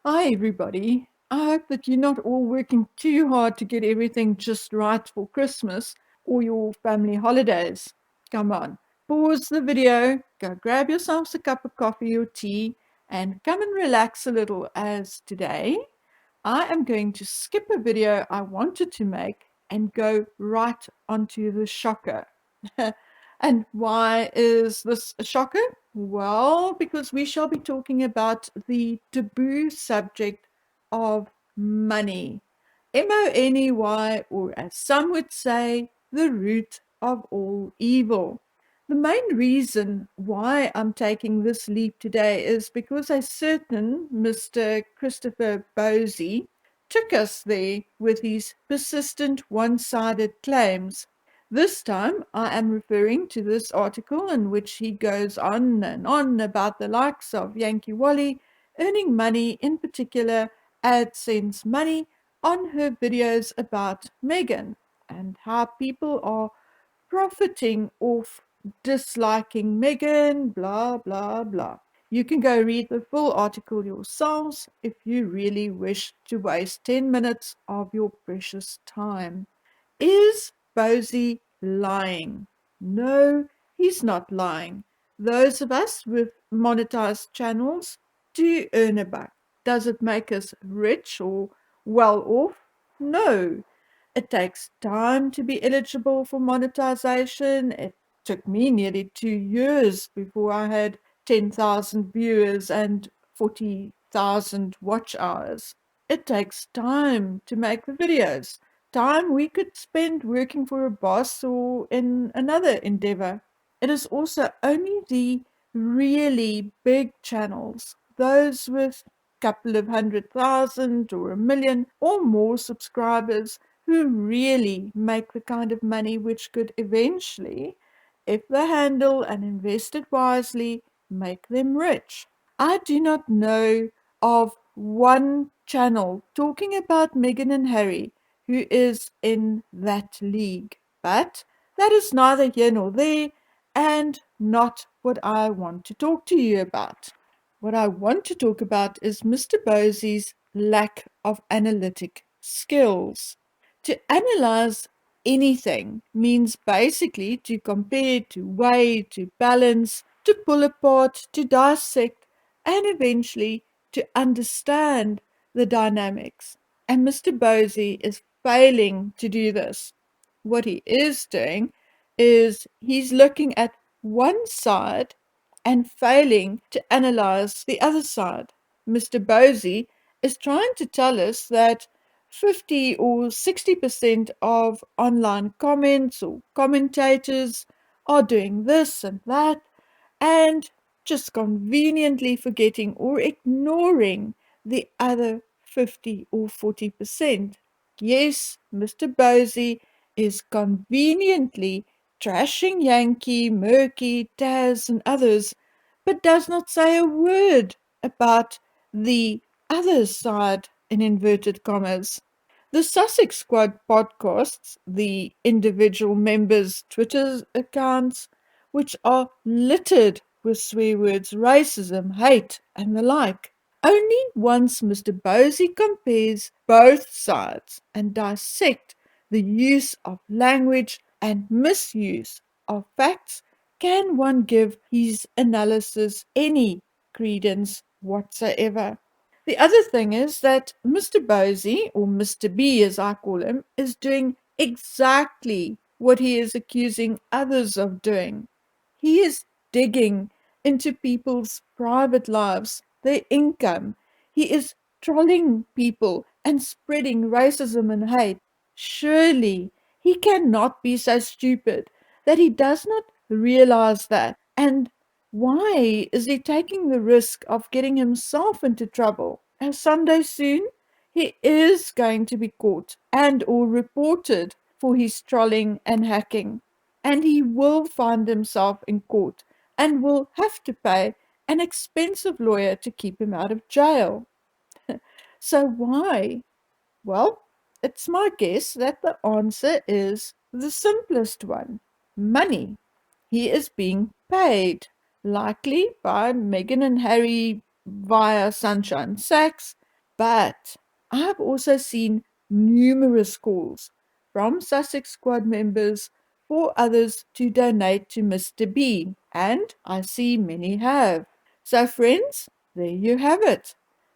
Hi, everybody. I hope that you're not all working too hard to get everything just right for Christmas or your family holidays. Come on, pause the video, go grab yourselves a cup of coffee or tea, and come and relax a little as today I am going to skip a video I wanted to make and go right onto the shocker. And why is this a shocker? Well, because we shall be talking about the taboo subject of money. Money, or as some would say, the root of all evil. The main reason why I'm taking this leap today is because a certain Mr. Christopher Bosey took us there with his persistent one-sided claims. This time I am referring to this article in which he goes on and on about the likes of Yankee Wally earning money, in particular AdSense money, on her videos about Meghan and how people are profiting off disliking Meghan, blah, blah, blah. You can go read the full article yourselves if you really wish to waste 10 minutes of your precious time. Is Bosie lying? No, he's not lying. Those of us with monetized channels do earn a buck. Does it make us rich or well off? No. It takes time to be eligible for monetization. It took me nearly 2 years before I had 10,000 viewers and 40,000 watch hours. It takes time to make the videos, time we could spend working for a boss or in another endeavor. It is also only the really big channels, those with a couple of 100,000 or a million or more subscribers, who really make the kind of money which could eventually, if they handle and invest it wisely, make them rich. I do not know of one channel talking about Meghan and Harry who is in that league, but that is neither here nor there and not what I want to talk to you about. What I want to talk about is Mr. Bosey's lack of analytic skills. To analyze anything means basically to compare, to weigh, to balance, to pull apart, to dissect, and eventually to understand the dynamics. And Mr. Bosey is failing to do this. What he is doing is he's looking at one side and failing to analyze the other side. Mr. Bosey is trying to tell us that 50 or 60% of online comments or commentators are doing this and that, and just conveniently forgetting or ignoring the other 50 or 40%. Yes, Mr. Bosey is conveniently trashing Yankee, Murky, Taz, and others, but does not say a word about the other side, in inverted commas. The Sussex Squad podcasts, the individual members' Twitter accounts, which are littered with swear words, racism, hate, and the like. Only once Mr. Bosey compares both sides and dissects the use of language and misuse of facts can one give his analysis any credence whatsoever. The other thing is that Mr. Bosey, or Mr. B as I call him, is doing exactly what he is accusing others of doing. He is digging into people's private lives, their income. He is trolling people and spreading racism and hate. Surely he cannot be so stupid that he does not realize that. And why is he taking the risk of getting himself into trouble? And someday soon he is going to be caught and or reported for his trolling and hacking. And he will find himself in court and will have to pay an expensive lawyer to keep him out of jail. So why? Well, it's my guess that the answer is the simplest one: money. He is being paid, likely by Meghan and Harry via Sunshine Sachs, But I've also seen numerous calls from Sussex Squad members for others to donate to Mr. B, and I see many have. So, friends, there you have it.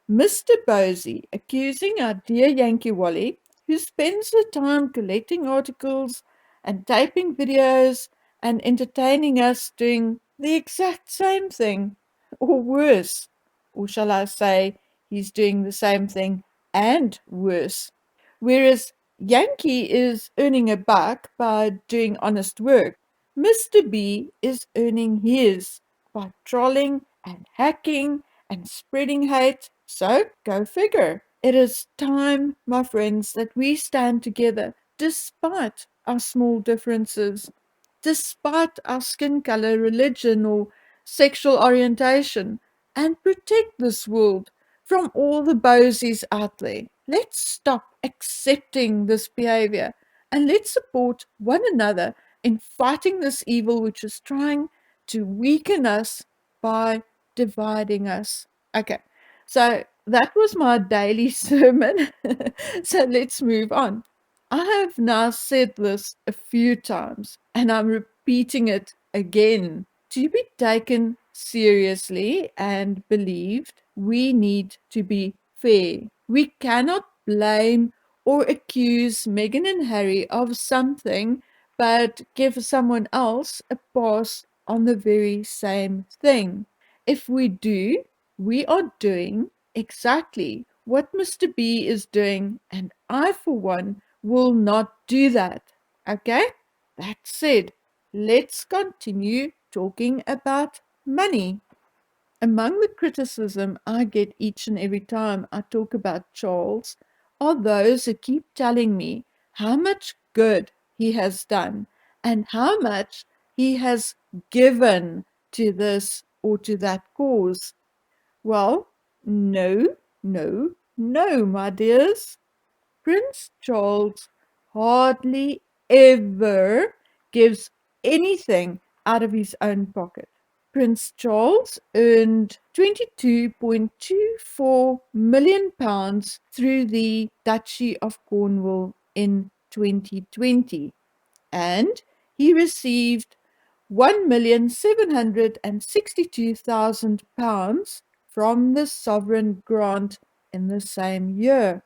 Mr. Bosie accusing our dear Yankee Wally, who spends the time collecting articles and taping videos and entertaining us, doing the exact same thing, or worse. Or shall I say, he's doing the same thing and worse. Whereas Yankee is earning a buck by doing honest work, Mr. B is earning his by trolling and hacking and spreading hate. So go figure. It is time, my friends, that we stand together despite our small differences, despite our skin color, religion, or sexual orientation, and protect this world from all the bosies out there. Let's stop accepting this behavior and let's support one another in fighting this evil which is trying to weaken us by dividing us. Okay, so that was my daily sermon. So let's move on. I have now said this a few times and I'm repeating it again. To be taken seriously and believed, we need to be fair. We cannot blame or accuse Meghan and Harry of something but give someone else a pass on the very same thing. If we do, we are doing exactly what Mr. B is doing, and I, for one, will not do that. Okay? That said, let's continue talking about money. Among the criticism I get each and every time I talk about Charles are those who keep telling me how much good he has done and how much he has given to this or to that cause. Well, no, no, no, my dears. Prince Charles hardly ever gives anything out of his own pocket. Prince Charles earned £22.24 million through the Duchy of Cornwall in 2020, and he received £1,762,000 from the sovereign grant in the same year.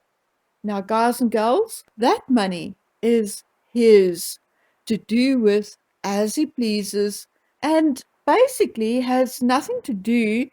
Now, guys and girls, that money is his to do with as he pleases and basically has nothing to do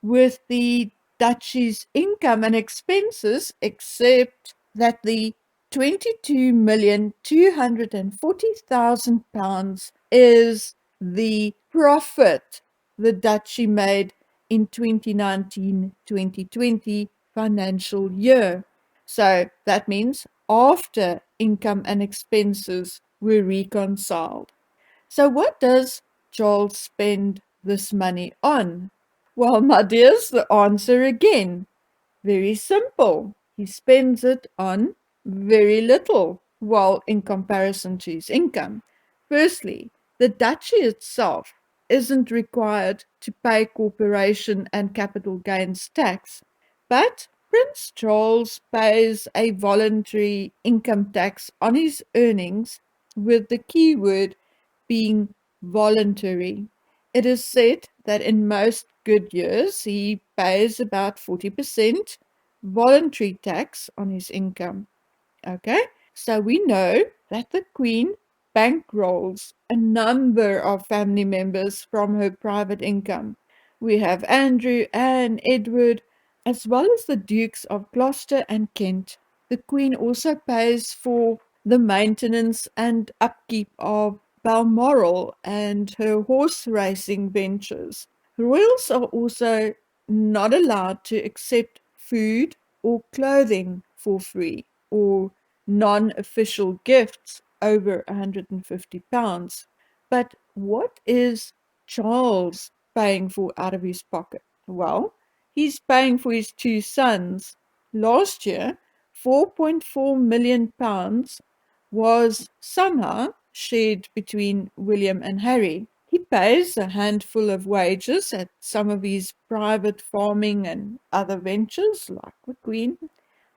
with the duchy's income and expenses except that the £22,240,000 is the profit the duchy made in 2019-2020 financial year. So that means after income and expenses were reconciled. So what does Charles spend this money on? Well, my dears, the answer again. Very simple. He spends it on very little, well, in comparison to his income. Firstly, the duchy itself isn't required to pay corporation and capital gains tax, but Prince Charles pays a voluntary income tax on his earnings, with the key word being voluntary. It is said that in most good years he pays about 40% voluntary tax on his income. Okay, so we know that the Queen bankrolls a number of family members from her private income. We have Andrew, Anne, Edward, as well as the Dukes of Gloucester and Kent. The Queen also pays for the maintenance and upkeep of Balmoral and her horse racing ventures. Royals are also not allowed to accept food or clothing for free, or non-official gifts over £150. But what is Charles paying for out of his pocket? Well, he's paying for his two sons. Last year, £4.4 million was somehow shared between William and Harry. He pays a handful of wages at some of his private farming and other ventures, like the Queen,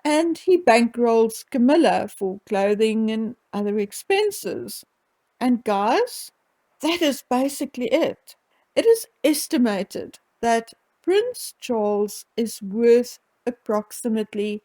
and he bankrolls Camilla for clothing and other expenses. And guys, that is basically it. It is estimated that Prince Charles is worth approximately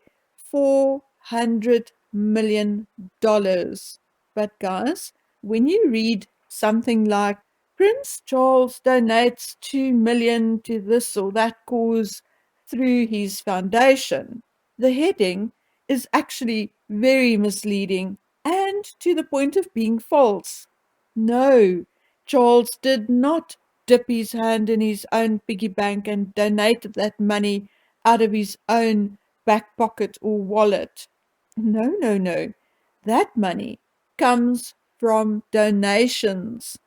$400 million. But guys, when you read something like Prince Charles donates 2 million to this or that cause through his foundation, the heading is actually very misleading and to the point of being false. No, Charles did not dip his hand in his own piggy bank and donate that money out of his own back pocket or wallet. No, no, no. That money comes from donations,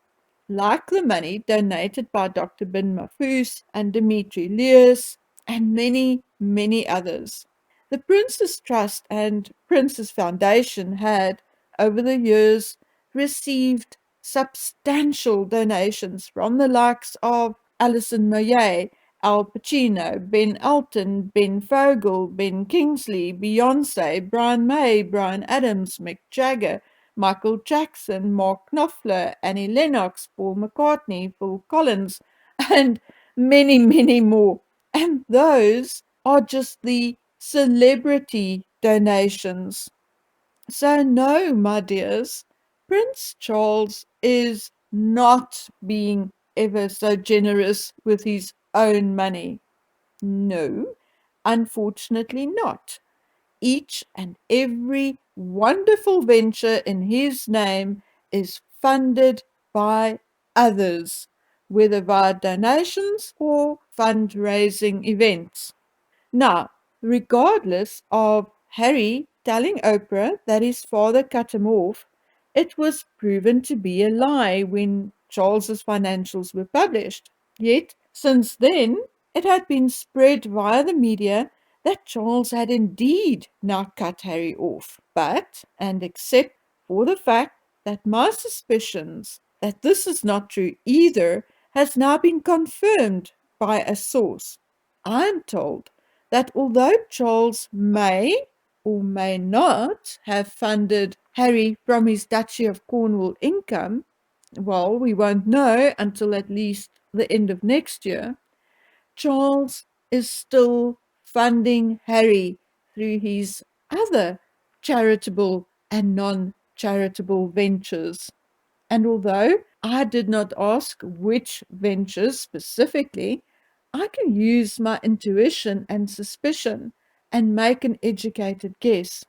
like the money donated by Dr. Bin Mafus and Dimitri Lears and many, many others. The Prince's Trust and Prince's Foundation had, over the years, received substantial donations from the likes of Alison Moyet, Al Pacino, Ben Elton, Ben Fogle, Ben Kingsley, Beyonce, Brian May, Brian Adams, Mick Jagger, Michael Jackson, Mark Knopfler, Annie Lennox, Paul McCartney, Phil Collins, and many, many more. And those are just the celebrity donations. So, no, my dears, Prince Charles is not being ever so generous with his own money. No, unfortunately not. Each and every wonderful venture in his name is funded by others, whether via donations or fundraising events. Now, regardless of Harry telling Oprah that his father cut him off, it was proven to be a lie when Charles's financials were published. Yet, since then, it had been spread via the media that Charles had indeed now cut Harry off. But, and except for the fact that my suspicions that this is not true either has now been confirmed by a source, I'm told that although Charles may or may not have funded Harry from his Duchy of Cornwall income, well, we won't know until at least the end of next year, Charles is still funding Harry through his other charitable and non-charitable ventures. And although I did not ask which ventures specifically, I can use my intuition and suspicion and make an educated guess.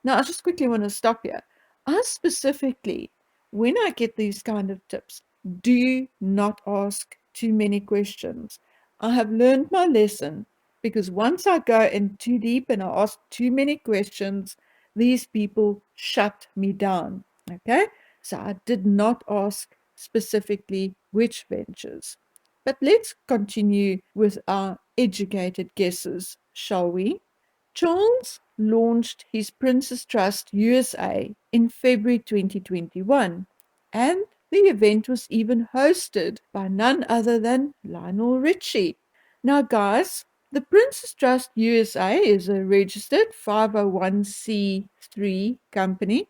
Now, I just quickly want to stop here. I specifically, when I get these kind of tips, do not ask too many questions. I have learned my lesson because once I go in too deep and I ask too many questions, these people shut me down. Okay? So I did not ask specifically which ventures. But let's continue with our educated guesses, shall we? Charles launched his Prince's Trust USA in February 2021, and the event was even hosted by none other than Lionel Richie. Now, guys, the Prince's Trust USA is a registered 501c3 company,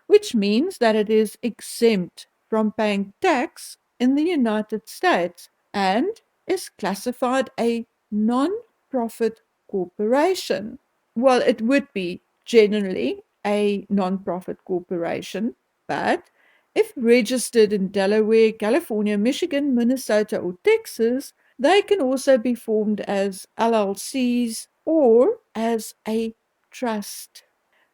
which means that it is exempt from paying tax in the United States and is classified a non-profit corporation. Well, it would be generally a non-profit corporation, but if registered in Delaware, California, Michigan, Minnesota, or Texas, they can also be formed as LLCs or as a trust.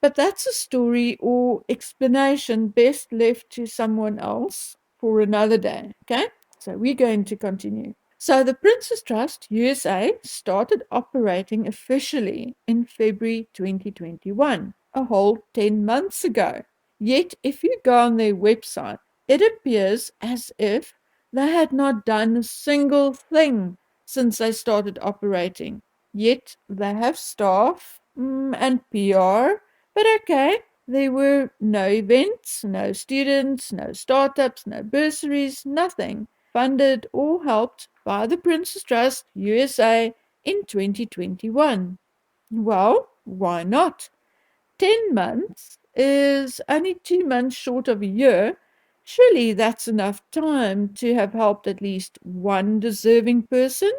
But that's a story or explanation best left to someone else for another day, okay? So we're going to continue. So the Prince's Trust USA started operating officially in February 2021, a whole 10 months ago. Yet, if you go on their website, it appears as if they had not done a single thing since they started operating. Yet, they have staff and PR, but okay, there were no events, no students, no startups, no bursaries, nothing. funded or helped by the Princess Trust USA in 2021. Well, why not? 10 months is only 2 months short of a year. Surely that's enough time to have helped at least one deserving person.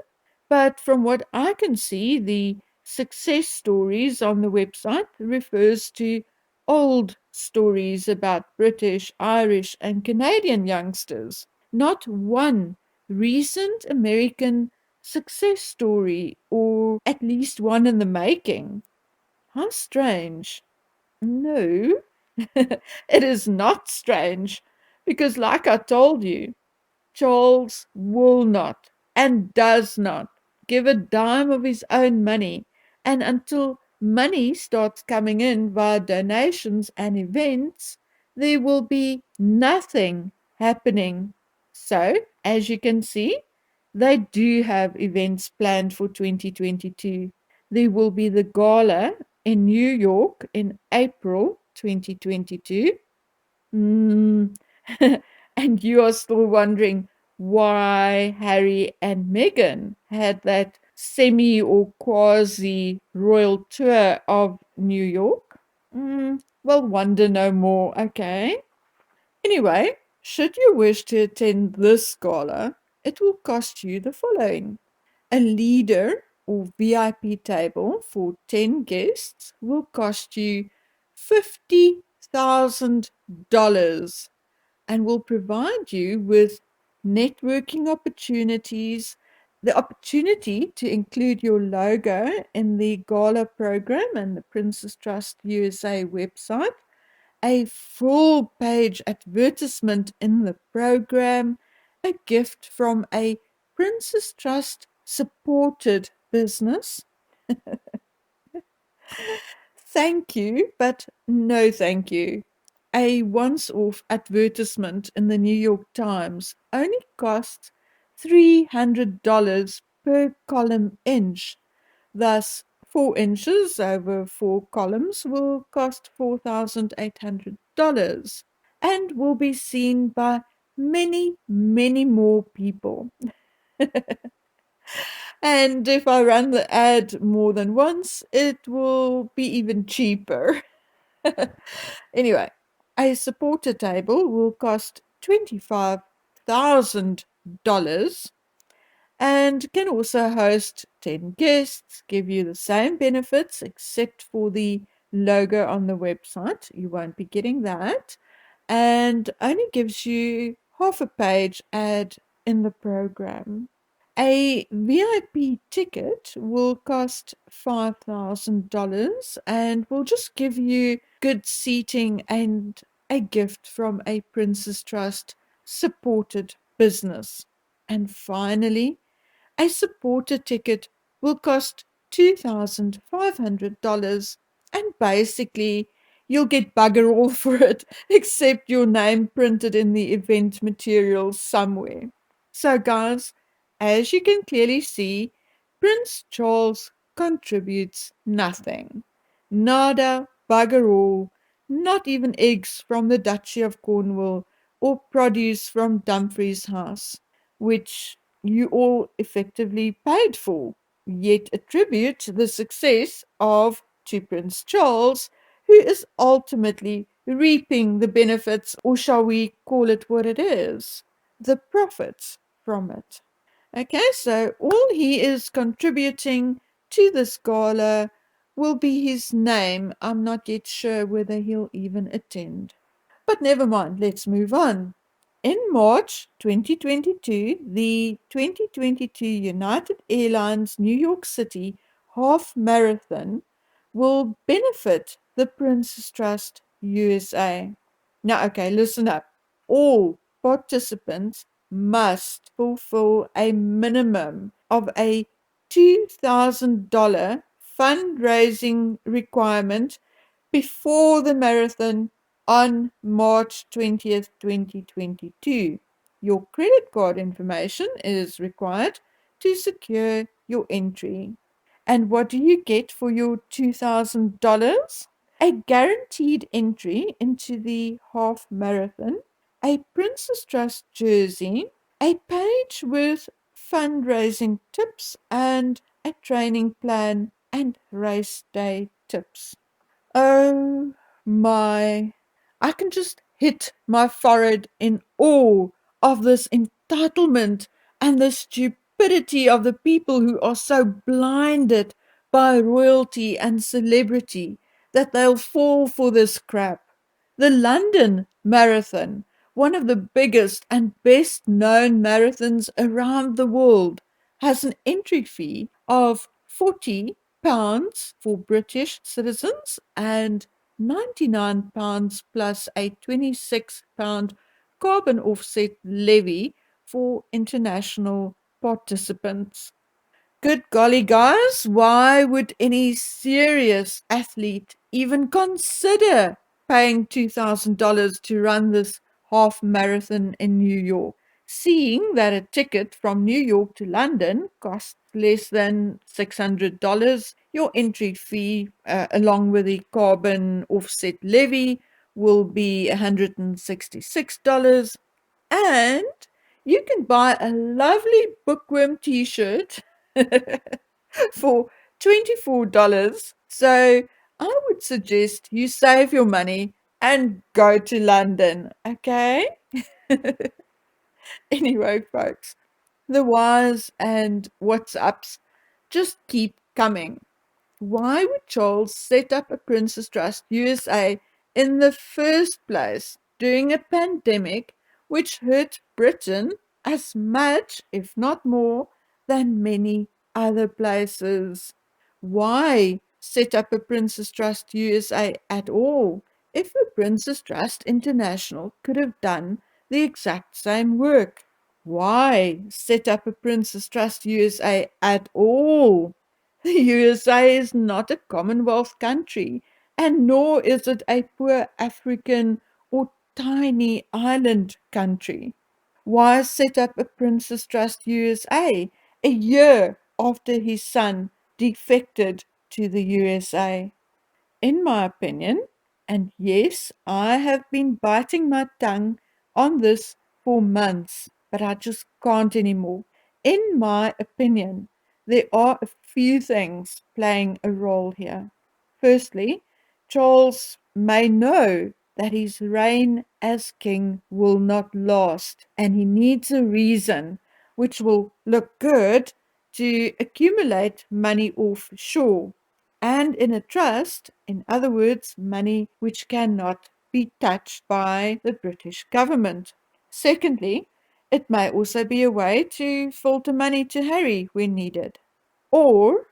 But from what I can see, the success stories on the website refers to old stories about British, Irish, and Canadian youngsters, not one recent American success story, or at least one in the making. How strange. No, it is not strange, because, like I told you, Charles will not and does not give a dime of his own money, and until money starts coming in via donations and events, there will be nothing happening. So, as you can see, they do have events planned for 2022. There will be the gala in New York in April 2022. Mm. And you are still wondering why Harry and Meghan had that semi or quasi royal tour of New York? Well, wonder no more, okay? Anyway, should you wish to attend this gala, it will cost you the following. A leader or VIP table for 10 guests will cost you $50,000 and will provide you with networking opportunities, the opportunity to include your logo in the gala program and the Princess Trust USA website, a full page advertisement in the program, a gift from a Princess Trust supported business. Thank you, but no thank you. A once off advertisement in the New York Times only costs $300 per column inch. Thus, 4 inches over 4 columns will cost $4,800 and will be seen by many, many more people. And if I run the ad more than once, it will be even cheaper. Anyway, a supporter table will cost $25,000 and can also host 10 guests, give you the same benefits except for the logo on the website. You won't be getting that. And only gives you half a page ad in the program. A VIP ticket will cost $5,000 and will just give you good seating and a gift from a Princess Trust supported business. And finally, a supporter ticket will cost $2,500 and basically you'll get bugger all for it except your name printed in the event materials somewhere. So, guys, as you can clearly see, Prince Charles contributes nothing. Nada, bugger all, not even eggs from the Duchy of Cornwall or produce from Dumfries House, which you all effectively paid for, yet attribute the success of to Prince Charles, who is ultimately reaping the benefits, or shall we call it what it is, the profits from it. Okay, so all he is contributing to this gala will be his name. I'm not yet sure whether he'll even attend. But never mind, let's move on. In March 2022, the 2022 United Airlines New York City Half Marathon will benefit the Princess Trust USA. Now, okay, listen up. All participants must fulfill a minimum of a $2,000 fundraising requirement before the marathon on March 20th, 2022. Your credit card information is required to secure your entry. And what do you get for your $2,000? A guaranteed entry into the half marathon, a Princess Trust jersey, a page with fundraising tips and a training plan and race day tips. Oh my, I can just hit my forehead in awe of this entitlement and the stupidity of the people who are so blinded by royalty and celebrity that they'll fall for this crap. The London Marathon, one of the biggest and best known marathons around the world, has an entry fee of £40 for British citizens and £99 plus a £26 carbon offset levy for international participants. Good golly, guys, why would any serious athlete even consider paying $2,000 to run this half marathon in New York? Seeing that a ticket from New York to London costs less than $600, your entry fee, along with the carbon offset levy, will be $166. And you can buy a lovely bookworm t-shirt for $24. So I would suggest you save your money and go to London, okay? Anyway, folks, the whys and what's ups just keep coming. Why would Charles set up a Prince's Trust USA in the first place during a pandemic which hurt Britain as much, if not more, than many other places? Why set up a Prince's Trust USA at all if the Prince's Trust International could have done the exact same work? Why set up a Prince's Trust USA at all? The USA is not a Commonwealth country, and nor is it a poor African or tiny island country. Why set up a Prince's Trust USA a year after his son defected to the USA? In my opinion, and yes, I have been biting my tongue on this for months, but I just can't anymore. In my opinion, there are a few things playing a role here. Firstly, Charles may know that his reign as king will not last, and he needs a reason which will look good to accumulate money offshore and in a trust, in other words, money which cannot be touched by the British government. Secondly, it may also be a way to filter money to Harry when needed. Or,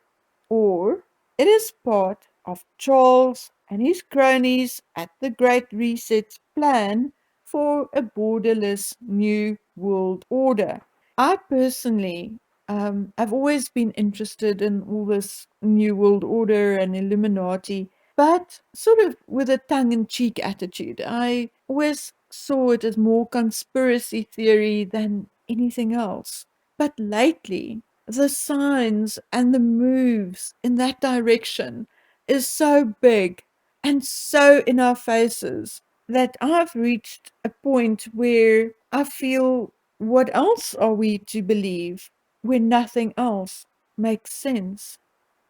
or it is part of Charles and his cronies at the Great Reset's plan for a borderless new world order. I personally, I've always been interested in all this New World Order and Illuminati, but sort of with a tongue-in-cheek attitude. I always saw it as more conspiracy theory than anything else. But lately, the signs and the moves in that direction is so big and so in our faces that I've reached a point where I feel, what else are we to believe when nothing else makes sense?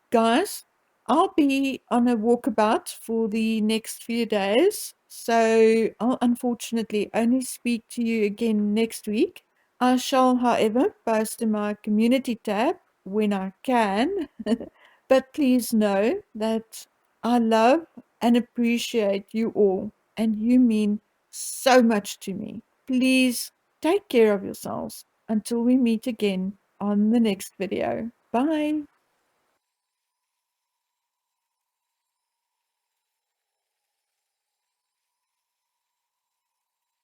Guys, I'll be on a walkabout for the next few days, so I'll unfortunately only speak to you again next week. I shall, however, post in my community tab when I can, but please know that I love and appreciate you all, and you mean so much to me. Please take care of yourselves until we meet again on the next video. Bye.